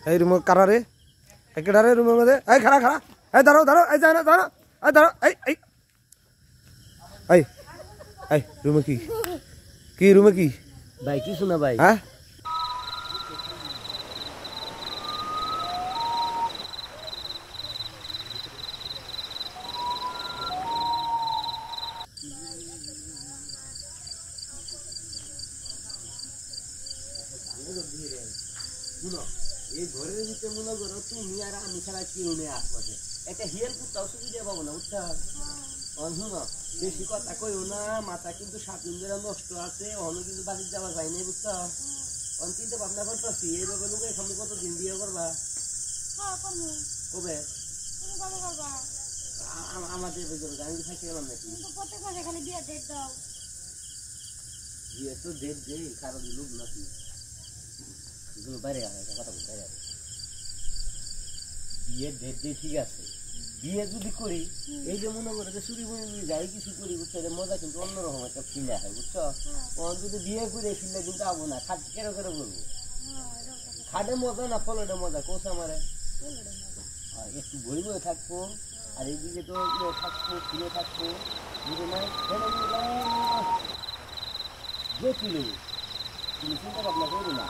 এই রুম কারা রে একেডা রে রুমের মধ্যে এই খাড়া খাড়া এই দাঁড়াও দাঁড়াও এই দাঁড়াও দাঁড়াও এই দাঁড়াও এই এই এই এই রুমে কি কি রুমে কি ভাই কিছু না ভাই হ্যাঁ এই ঘরের ভিতরে মনে করো তুমি আর আমি ছাড়া কেউ নেই আশপাশে একটা হিয়াল কুত্তাও সুবিধা পাবো না বুঝছো শুনো বেশি কথা কইও না মাথা কিন্তু 7 দিন ধরে নষ্ট আছে অন্য কিন্তু বাড়ির যাওয়া যায় নাই বুঝছো অন চিন্তা ভাবনা করতেছি এইভাবে লোকের সামনে কতদিন বিয়ে করবা কবে আমাদের আমি থাকি গেলাম নাকি বিয়ে তো ডেট দেই কারো লোক নাকি বাইরে কথা বাইরে বিয়ে ডেট দিয়ে ঠিক আছে বিয়ে যদি করি এই যে মনে করে চুরি করে যাই কিছু করি বুঝছো মজা কিন্তু অন্যরকম একটা ফিল আসে বুঝছো যদি বিয়ে করে ফিলে কিন্তু আবো না খাট কেন করে বলবো খাটে মজা না ফলটা মজা কোচ আমারে একটু বই বই থাকবো আর এইদিকে তো থাকবো ফিরে থাকবো বুঝে নাই দেখলে তুমি চিন্তা ভাবনা করবো না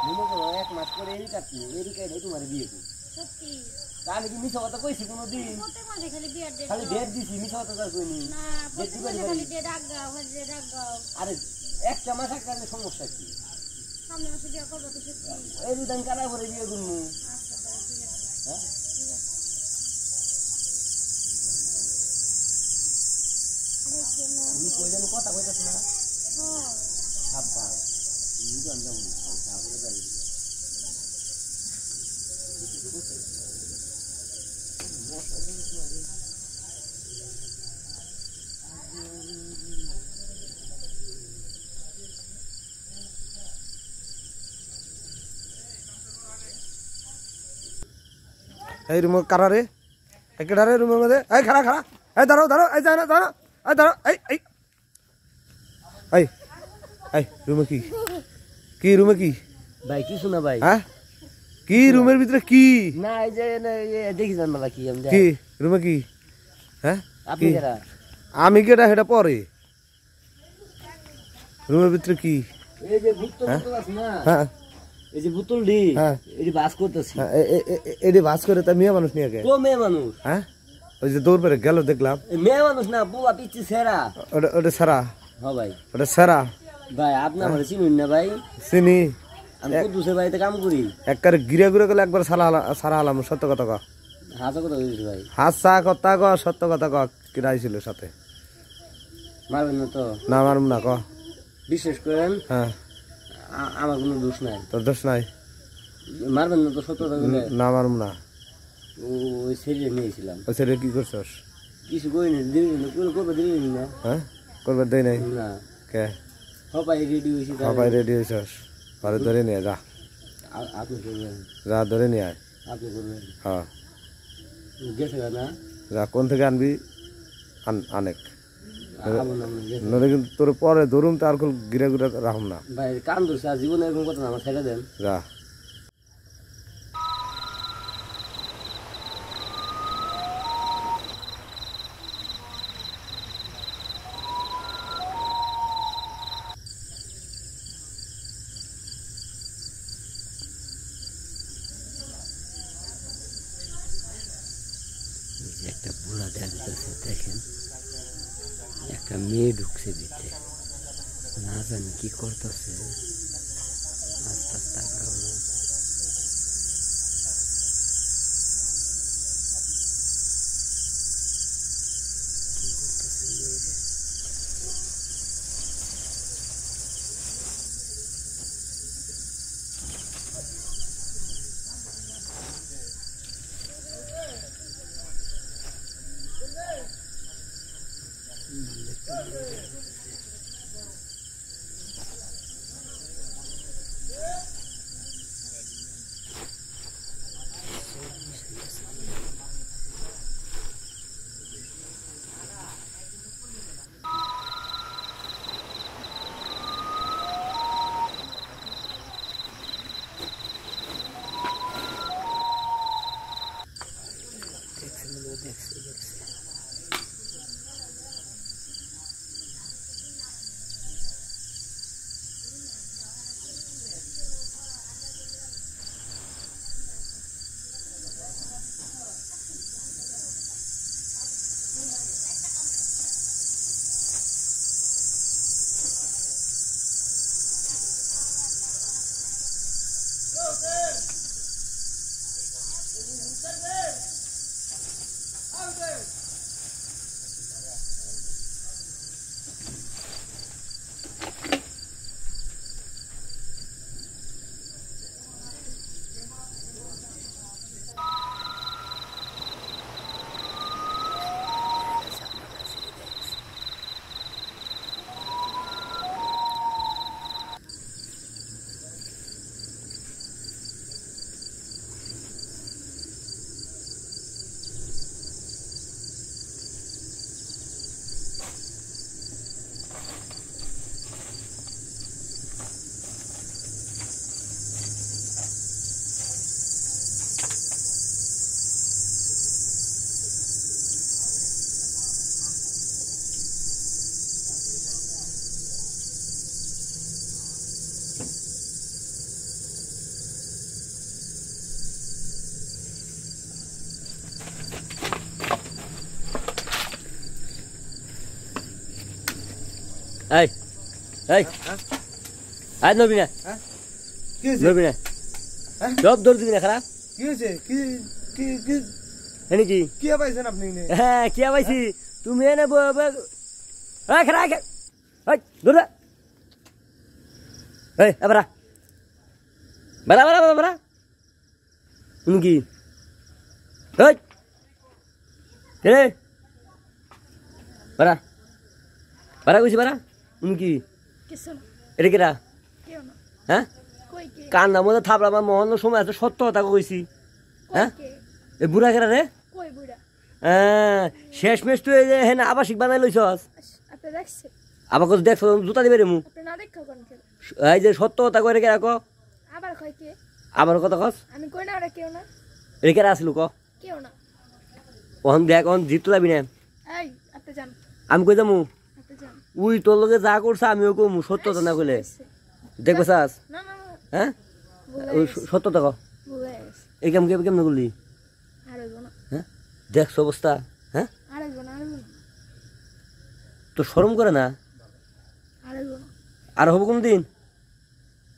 মনে করো 1 মাস করে এরি কাটছি এরি কাটে তোমার বিয়ে করি তাহলে কি মিছা কথা কইছি কোনোদিন খালি ডেট দিছি মিছা কথা কইনি আরে একটা মাস একটা সমস্যা কি এই দুদিন কারা করে বিয়ে করবো হ্যাঁ তুমি কই যেন কথা কইতাছ না সাবধান এই রুম কারা রে একেডা রে রুমের মধ্যে এই খাড়া খাড়া এই দাঁড়াও দাঁড়াও এই দাঁড়াও দাঁড়াও এই দাঁড়াও এই এই এই এই রুমে কি কি রুমে কি ভাই কিছু না ভাই হ্যাঁ কি রুমের ভিতরে কি না এই যে দেখি জান মালা কি কি রুমে কি হ্যাঁ আপনি কেডা আমি কেডা সেটা পরে রুমের ভিতরে কি এই যে বোতল আছে না হ্যাঁ এই যে বোতল দি হ্যাঁ এই যে বাস করতেছি এডি বাস করে তা মেয়ে মানুষ নিয়ে গে তো মেয়ে মানুষ হ্যাঁ ওই যে দৌড় পেরে গেল দেখলাম মেয়ে মানুষ না বুয়া পিচ্ছি সেরা ওটা ওটা সারা হ্যাঁ ভাই ওটা সারা ভাই আপনি আমার চিনুন না ভাই চিনি আমি কুদ্দুসের বাড়িতে কাম করি একবারে গিরে ঘুরে গেলে একবার সারা আলাম সত্য কথা ক হাসা কথা বলছি ভাই হাসা কথা ক সত্য কথা ক কিনা ছিল সাথে মারবেন না তো না মারুম না ক বিশ্বাস করেন হ্যাঁ আমার কোনো দোষ নাই তোর দোষ নাই মারবেন না তো সত্য কথা বলে না মারুম না ওই ছেড়ে নিয়েছিলাম ওই ছেলে কি করছস কিছু করিনি দিবি না করবে দিবি না হ্যাঁ করবার দেয় নাই না কে সবাই রেডি হয়েছি সবাই রেডি হয়েছস ঘরে ধরে নিয়ে যা আপনি করবেন যা ধরে নিয়ে আয় আপনি করবেন হ্যাঁ গেছে না যা কোন থেকে আনবি আনেক নইলে কিন্তু তোর পরে ধরুম তো আর গিরে ঘুরে রাখুম না ভাই কান ধরছে আর জীবনে এরকম কথা না আমার ছেড়ে দেন যা একটা বুড়া দেখতেছে দেখেন একটা মেয়ে ঢুকছে ভিতরে না জানি কি করতেছে আস্তে আস্তে আগাবো এই এই আজ নবী না কি হয়েছে নবী না সব দৌড় দিবি না খারাপ কি হয়েছে কি কি কি এনে কি কি পাইছেন আপনি হ্যাঁ কি পাইছি তুমি এনে খারাপ এই দৌড় এই বারা বারা বারা বারা তুমি কি এই রে বারা বারা কইছি বারা তুমি কি কিছু না এটা কেটা কেউ না হ্যাঁ কই কে কান্নার মধ্যে থাপড়া আমার মহন সময় আছে সত্য কথা কইছি হ্যাঁ কে এ বুড়া কেটা রে কই বুড়া হ্যাঁ শেষ মেশ তুই এই যে হেন আবাসিক বানাই লইছস আপনি দেখছে আবার কত দেখছো জুতা দিবে রে মু আপনি না দেখা কোন কে এই যে সত্য কথা কই রেখে রাখো আবার কই কে আবার কথা কস আমি কই না ওরা কেউ না রেখে আসলু ক কেউ না ওহন দেখ ওহন জিততে যাবি না এই আপনি জান আমি কই যামু আপনি জান উই তোর লগে যা করছে আমিও কমু সত্য কথা না কইলে দেখবে চাস না না না হ্যাঁ ভুলে ওই সত্য কথা ক ভুলে গেছে এই কেমনে করলি আর হইব না হ্যাঁ দেখছো অবস্থা হ্যাঁ আর হইব না আর হইব না তো শরম করে না আর হইব না আর হবো কোন দিন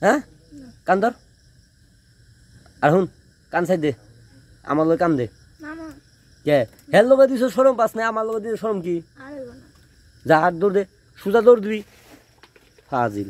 হ্যাঁ কান ধর আর হুন কান সাইড দে আমার লগে কান দে না না কে হেল লগে দিছ শরম পাস না আমার লগে দিছ শরম কি আর হইব না যা হাত দৌড় দে সোজা দৌড় দিবি ফাজিল